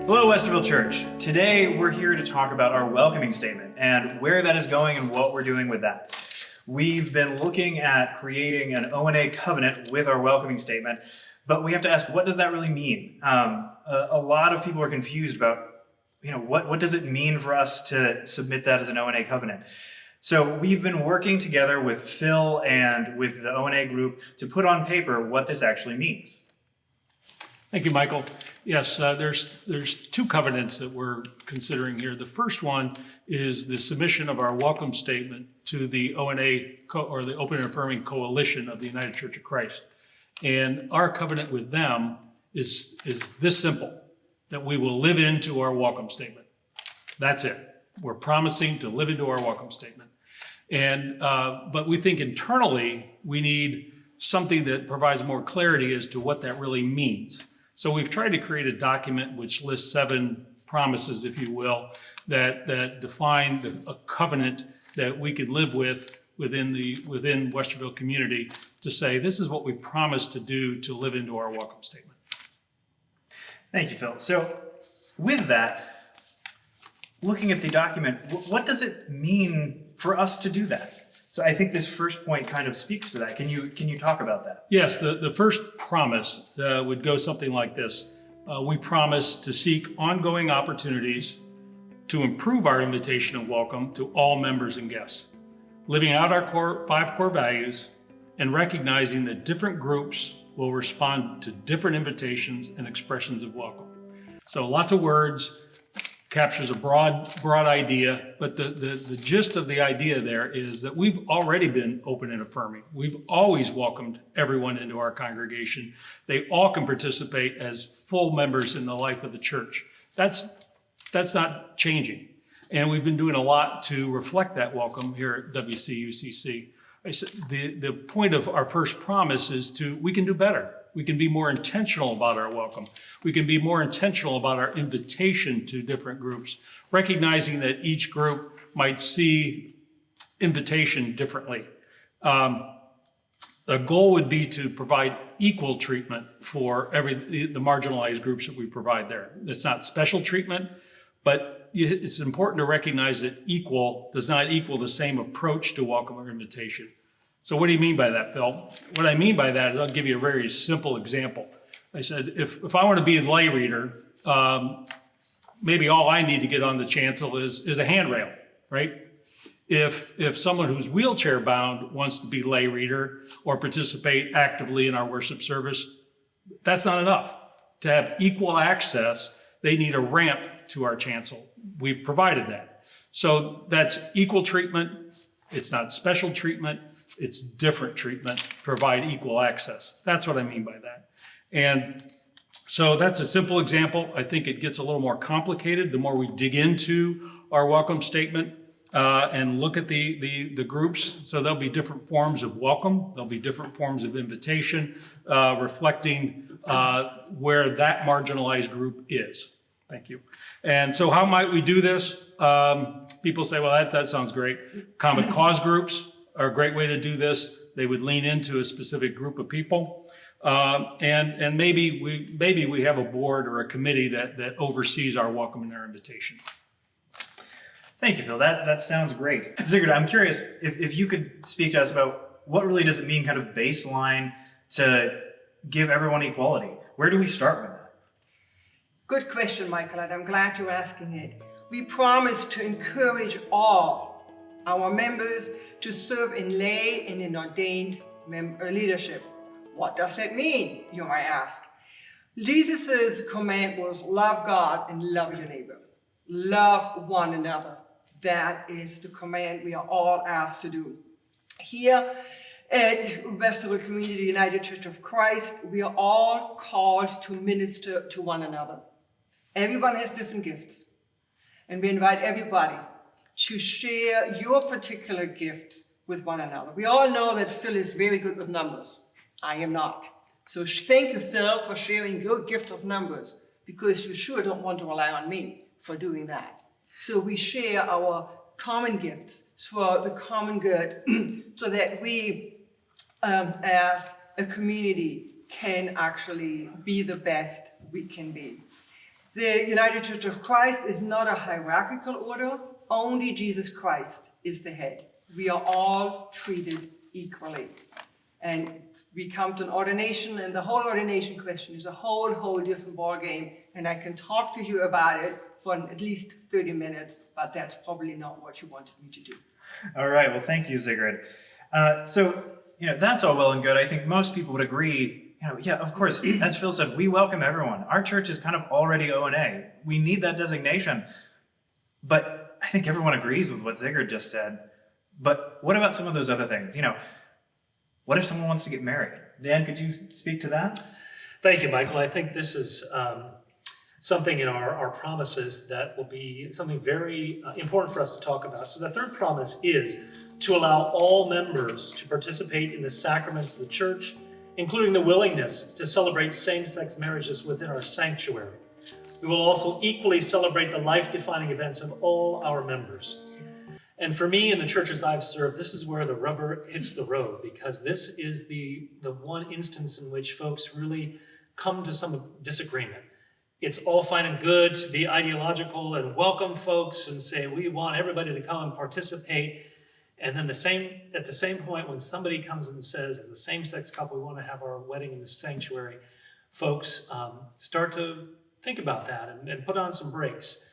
Hello, Westerville Church. Today, we're here to talk about our welcoming statement and where that is going and what we're doing with that. We've been looking at creating an OnA covenant with our welcoming statement, but we have to ask, what does that really mean? A lot of people are confused about, what does it mean for us to submit that as an OnA covenant? So we've been working together with Phil and with the OnA group to put on paper what this actually means. Thank you, Michael. Yes, there's two covenants that we're considering here. The first one is the submission of our welcome statement to the OnA, or the Open and Affirming Coalition of the United Church of Christ. And our covenant with them is this simple, that we will live into our welcome statement. That's it. We're promising to live into our welcome statement. And but we think internally we need something that provides more clarity as to what that really means. So we've tried to create a document which lists 7 promises, if you will, that define a covenant that we could live within Westerville community to say, this is what we promise to do to live into our welcome statement. Thank you, Phil. So with that, looking at the document, what does it mean for us to do that? So I think this first point kind of speaks to that. Can you talk about that? Yes, the first promise would go something like this. We promise to seek ongoing opportunities to improve our invitation and welcome to all members and guests, living out our 5 core values and recognizing that different groups will respond to different invitations and expressions of welcome. So lots of words, captures a broad idea, but the gist of the idea there is that we've already been open and affirming. We've always welcomed everyone into our congregation. They all can participate as full members in the life of the church. That's not changing. And we've been doing a lot to reflect that welcome here at WCUCC. I said the point of our first promise is we can do better. We can be more intentional about our welcome. We can be more intentional about our invitation to different groups, recognizing that each group might see invitation differently. The goal would be to provide equal treatment for the marginalized groups that we provide there. It's not special treatment, but it's important to recognize that equal does not equal the same approach to welcome or invitation. So what do you mean by that, Phil? What I mean by that is I'll give you a very simple example. I said, if I want to be a lay reader, maybe all I need to get on the chancel is a handrail, right? If someone who's wheelchair bound wants to be lay reader or participate actively in our worship service, that's not enough. To have equal access, they need a ramp to our chancel. We've provided that. So that's equal treatment. It's not special treatment. It's different treatment, provide equal access. That's what I mean by that. And so that's a simple example. I think it gets a little more complicated the more we dig into our welcome statement and look at the groups. So there'll be different forms of welcome. There'll be different forms of invitation reflecting where that marginalized group is. Thank you. And so how might we do this? People say, well, that sounds great. Common cause groups are a great way to do this. They would lean into a specific group of people. And maybe we have a board or a committee that oversees our welcome and our invitation. Thank you, Phil. That sounds great. Sigrid, I'm curious if you could speak to us about what really does it mean kind of baseline to give everyone equality? Where do we start with that? Good question, Michael, and I'm glad you're asking it. We promise to encourage all our members to serve in lay and in ordained leadership. What does that mean, you might ask? Jesus' command was love God and love your neighbor. Love one another. That is the command we are all asked to do. Here at Westerville Community United Church of Christ, we are all called to minister to one another. Everyone has different gifts, and we invite everybody to share your particular gifts with one another. We all know that Phil is very good with numbers. I am not. So thank you, Phil, for sharing your gift of numbers, because you sure don't want to rely on me for doing that. So we share our common gifts for the common good so that we, as a community, can actually be the best we can be. The United Church of Christ is not a hierarchical order. Only Jesus Christ is the head. We are all treated equally. And we come to an ordination, and the whole ordination question is a whole different ballgame. And I can talk to you about it for at least 30 minutes, but that's probably not what you wanted me to do. All right, well, thank you, Sigrid. So, that's all well and good. I think most people would agree, yeah, of course, as Phil said, we welcome everyone. Our church is kind of already OnA. We need that designation. But I think everyone agrees with what Sigrid just said. But what about some of those other things? What if someone wants to get married? Dan, could you speak to that? Thank you, Michael. I think this is something in our promises that will be something very important for us to talk about. So the third promise is to allow all members to participate in the sacraments of the church, including the willingness to celebrate same-sex marriages within our sanctuary. We will also equally celebrate the life-defining events of all our members. And for me, in the churches I've served, this is where the rubber hits the road, because this is the one instance in which folks really come to some disagreement. It's all fine and good to be ideological and welcome folks and say, we want everybody to come and participate. And then at the same point, when somebody comes and says, as a same-sex couple, we want to have our wedding in the sanctuary, folks start to think about that and put on some brakes.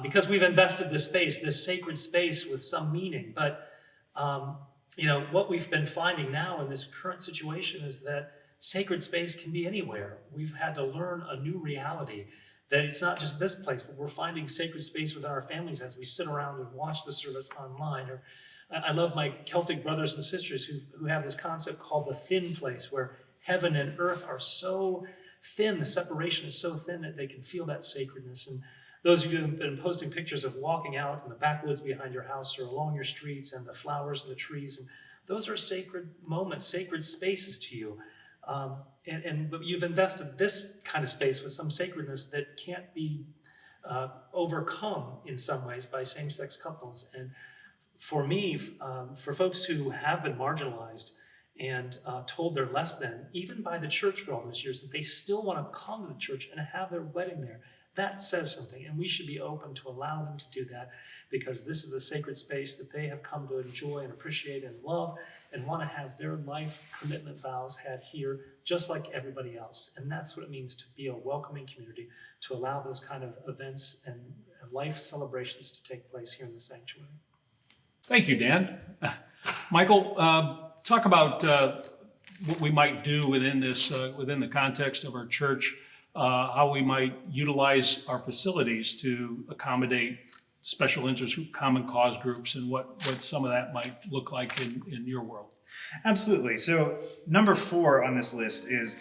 Because we've invested this space, this sacred space, with some meaning. But, what we've been finding now in this current situation is that sacred space can be anywhere. We've had to learn a new reality, that it's not just this place, but we're finding sacred space within our families as we sit around and watch the service online. Or I love my Celtic brothers and sisters who have this concept called the thin place, where heaven and earth are so thin, the separation is so thin that they can feel that sacredness. And those of you who have been posting pictures of walking out in the backwoods behind your house or along your streets and the flowers and the trees, and those are sacred moments, sacred spaces to you. But you've invested this kind of space with some sacredness that can't be overcome in some ways by same-sex couples. And for me, for folks who have been marginalized and told they're less than, even by the church for all those years, that they still want to come to the church and have their wedding there, that says something, and we should be open to allow them to do that, because this is a sacred space that they have come to enjoy and appreciate and love, and want to have their life commitment vows had here, just like everybody else. And that's what it means to be a welcoming community, to allow those kind of events and life celebrations to take place here in the sanctuary. Thank you, Dan. Michael, talk about what we might do within this, within the context of our church, how we might utilize our facilities to accommodate special interest common cause groups, and what some of that might look like in your world. Absolutely. So number 4 on this list is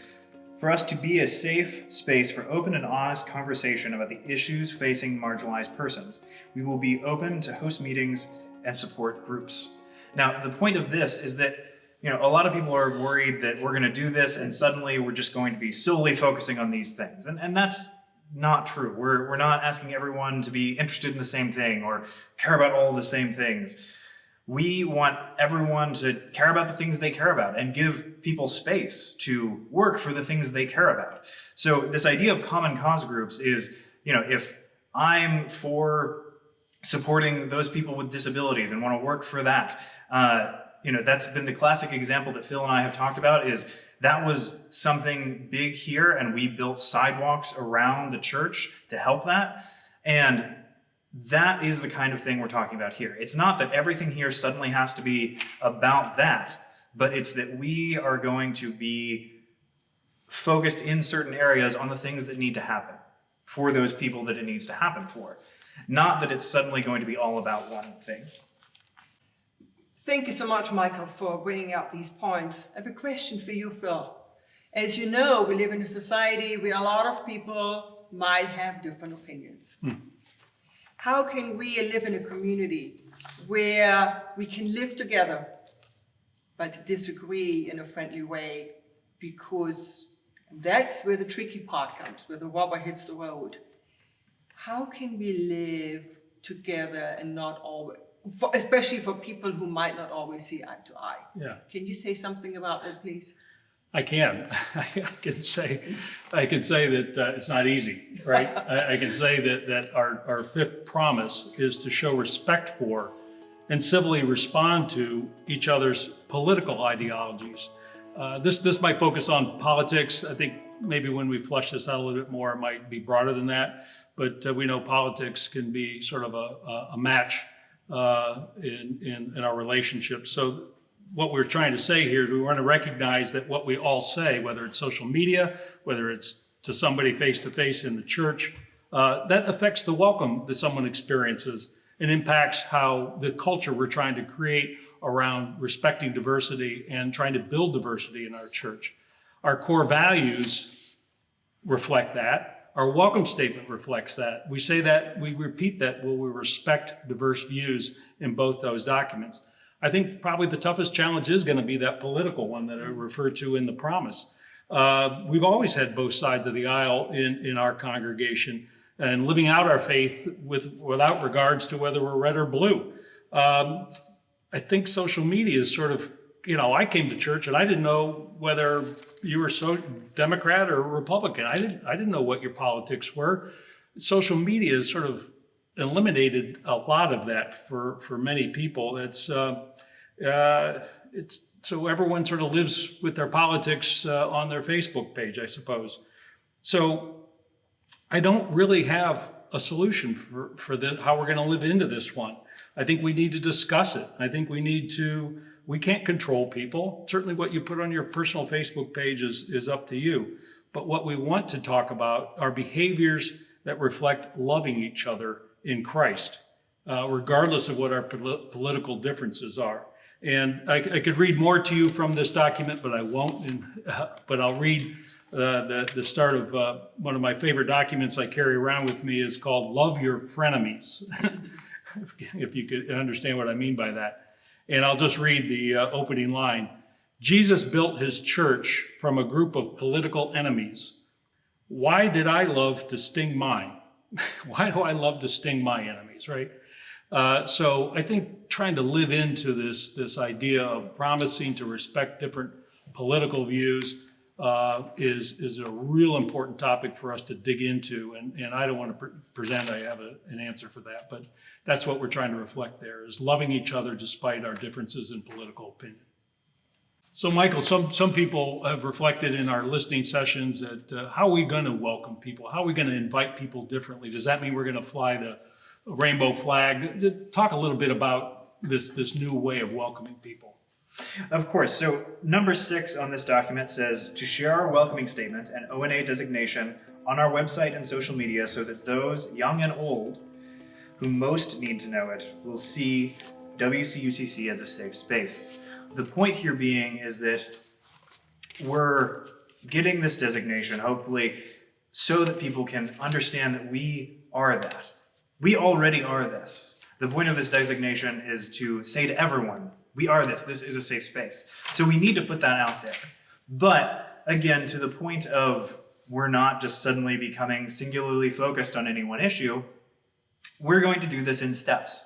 for us to be a safe space for open and honest conversation about the issues facing marginalized persons. We will be open to host meetings and support groups. Now, the point of this is that a lot of people are worried that we're going to do this and suddenly we're just going to be solely focusing on these things. And that's not true. We're not asking everyone to be interested in the same thing or care about all the same things. We want everyone to care about the things they care about and give people space to work for the things they care about. So this idea of common cause groups is, if I'm for supporting those people with disabilities and want to work for that, that's been the classic example that Phil and I have talked about. Is that was something big here, and we built sidewalks around the church to help that. And that is the kind of thing we're talking about here. It's not that everything here suddenly has to be about that, but it's that we are going to be focused in certain areas on the things that need to happen for those people that it needs to happen for. Not that it's suddenly going to be all about one thing. Thank you so much, Michael, for bringing up these points. I have a question for you, Phil. As you know, we live in a society where a lot of people might have different opinions. How can we live in a community where we can live together but disagree in a friendly way? Because that's where the tricky part comes, where the rubber hits the road. How can we live together and not always, especially for people who might not always see eye to eye? Yeah. Can you say something about that, please? I can. I can say that it's not easy, right? I can say that our fifth promise is to show respect for and civilly respond to each other's political ideologies. This might focus on politics. I think maybe when we flush this out a little bit more, it might be broader than that. But we know politics can be sort of a match in our relationships. So what we're trying to say here is we want to recognize that what we all say, whether it's social media, whether it's to somebody face-to-face in the church, that affects the welcome that someone experiences and impacts how the culture we're trying to create around respecting diversity and trying to build diversity in our church. Our core values reflect that. Our welcome statement reflects that. We say that, we repeat that, we respect diverse views in both those documents. I think probably the toughest challenge is going to be that political one that I referred to in the promise. We've always had both sides of the aisle in our congregation and living out our faith without regards to whether we're red or blue. I think social media is sort of, I came to church and I didn't know whether you were Democrat or Republican. I didn't know what your politics were. Social media has sort of eliminated a lot of that for many people. It's so everyone sort of lives with their politics on their Facebook page, I suppose. So I don't really have a solution for how we're going to live into this one. I think we need to discuss it. I think we can't control people. Certainly what you put on your personal Facebook page is up to you. But what we want to talk about are behaviors that reflect loving each other in Christ, regardless of what our political differences are. And I could read more to you from this document, but I won't. But I'll read the start of one of my favorite documents I carry around with me is called Love Your Frenemies, if you could understand what I mean by that. And I'll just read the opening line. Jesus built his church from a group of political enemies. Why did I love to sting mine? Why do I love to sting my enemies, right? So I think trying to live into this idea of promising to respect different political views is a real important topic for us to dig into. And I don't want to present I have an answer for that, but that's what we're trying to reflect there, is loving each other despite our differences in political opinion. So Michael, some people have reflected in our listening sessions that how are we going to welcome people? How are we going to invite people differently? Does that mean we're going to fly the rainbow flag? Talk a little bit about this new way of welcoming people. Of course. So number 6 on this document says to share our welcoming statement and ONA designation on our website and social media so that those young and old who most need to know it will see WCUCC as a safe space. The point here being is that we're getting this designation, hopefully, so that people can understand that we are that. We already are this. The point of this designation is to say to everyone, we are this. This is a safe space. So we need to put that out there. But again, to the point of we're not just suddenly becoming singularly focused on any one issue, we're going to do this in steps.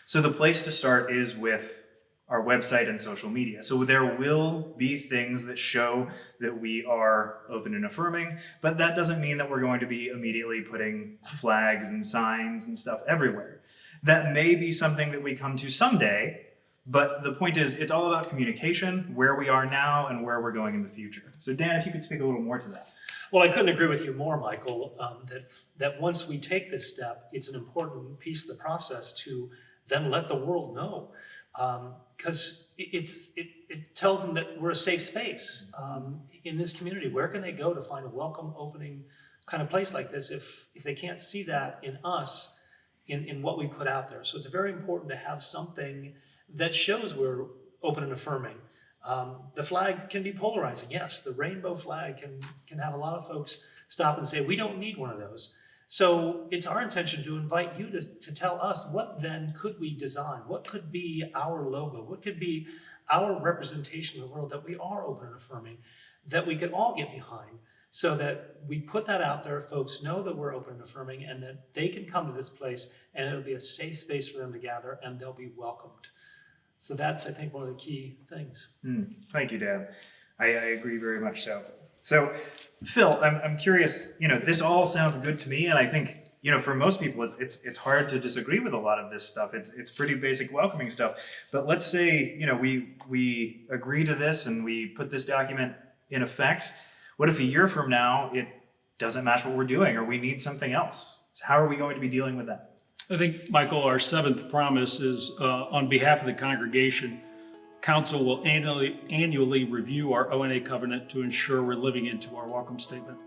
So the place to start is with our website and social media. So there will be things that show that we are open and affirming, but that doesn't mean that we're going to be immediately putting flags and signs and stuff everywhere. That may be something that we come to someday, but the point is it's all about communication, where we are now and where we're going in the future. So Dan, if you could speak a little more to that. Well, I couldn't agree with you more, Michael, that once we take this step, it's an important piece of the process to then let the world know. Because it tells them that we're a safe space in this community. Where can they go to find a welcome, opening kind of place like this if they can't see that in us, in what we put out there? So it's very important to have something that shows we're open and affirming. The flag can be polarizing. Yes, the rainbow flag can have a lot of folks stop and say, we don't need one of those. So it's our intention to invite you to tell us what then could we design? What could be our logo? What could be our representation of the world that we are open and affirming, that we could all get behind so that we put that out there, folks know that we're open and affirming and that they can come to this place and it'll be a safe space for them to gather and they'll be welcomed. So that's, I think, one of the key things. Thank you, Dan. I agree very much so. So, Phil, I'm curious. This all sounds good to me, and I think for most people, it's hard to disagree with a lot of this stuff. It's pretty basic welcoming stuff. But let's say we agree to this and we put this document in effect. What if a year from now it doesn't match what we're doing, or we need something else? How are we going to be dealing with that? I think, Michael, our seventh promise is on behalf of the congregation, Council will annually review our ONA covenant to ensure we're living into our welcome statement.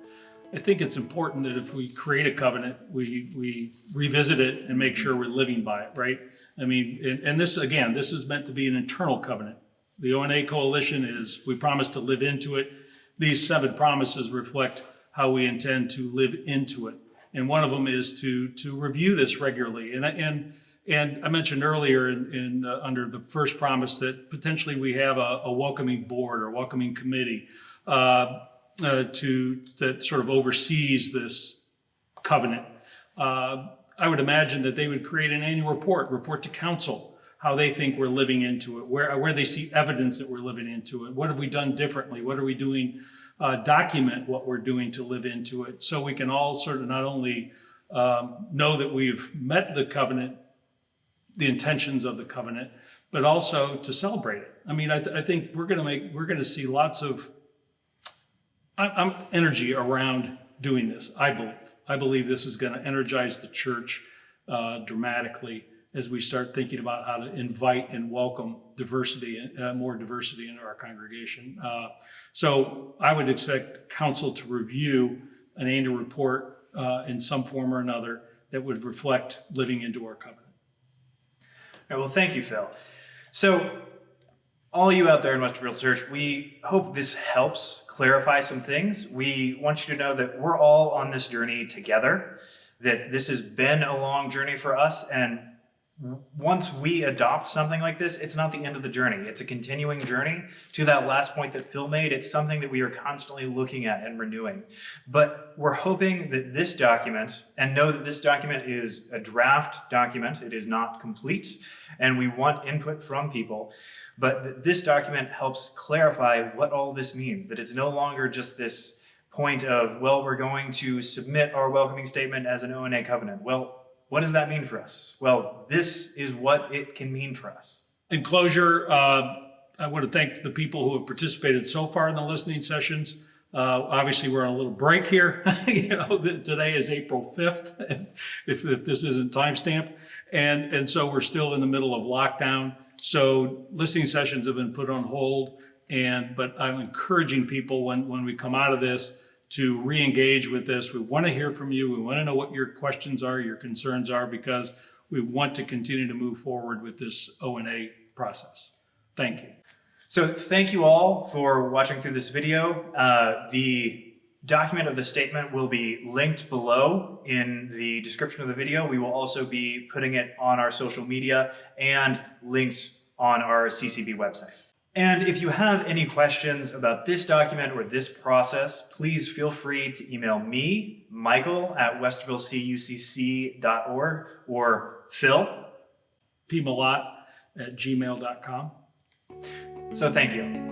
I think it's important that if we create a covenant, we revisit it and make sure we're living by it, right? I mean, and this is meant to be an internal covenant. The ONA coalition we promise to live into it. These 7 promises reflect how we intend to live into it. And one of them is to review this regularly. And I mentioned earlier under the first promise that potentially we have a welcoming board or welcoming committee that sort of oversees this covenant. I would imagine that they would create an annual report to council, how they think we're living into it, where they see evidence that we're living into it. What have we done differently? What are we doing? Document what we're doing to live into it, so we can all sort of not only know that we've met the covenant, the intentions of the covenant, but also to celebrate it. I mean, I think we're going to see lots of energy around doing this. I believe this is going to energize the church dramatically as we start thinking about how to invite and welcome diversity, more diversity into our congregation. So I would expect council to review an annual report in some form or another that would reflect living into our covenant. All right, well, thank you, Phil. So all you out there in Westerville Church, we hope this helps clarify some things. We want you to know that we're all on this journey together, that this has been a long journey for us, and once we adopt something like this, it's not the end of the journey. It's a continuing journey. To that last point that Phil made, it's something that we are constantly looking at and renewing. But we're hoping that this document, and know that this document is a draft document, it is not complete, and we want input from people, but that this document helps clarify what all this means, that it's no longer just this point of, well, we're going to submit our welcoming statement as an ONA covenant. Well, what does that mean for us? Well, this is what it can mean for us. In closure, I want to thank the people who have participated so far in the listening sessions. Obviously, we're on a little break here. Today is April 5th, if this isn't timestamped. And so we're still in the middle of lockdown. So listening sessions have been put on hold. But I'm encouraging people when we come out of this to re-engage with this. We want to hear from you. We want to know what your questions are, your concerns are, because we want to continue to move forward with this ONA process. Thank you. So thank you all for watching through this video. The document of the statement will be linked below in the description of the video. We will also be putting it on our social media and linked on our CCB website. And if you have any questions about this document or this process, please feel free to email me, Michael, at westervillecucc.org, or Phil, pmalott@gmail.com. So thank you.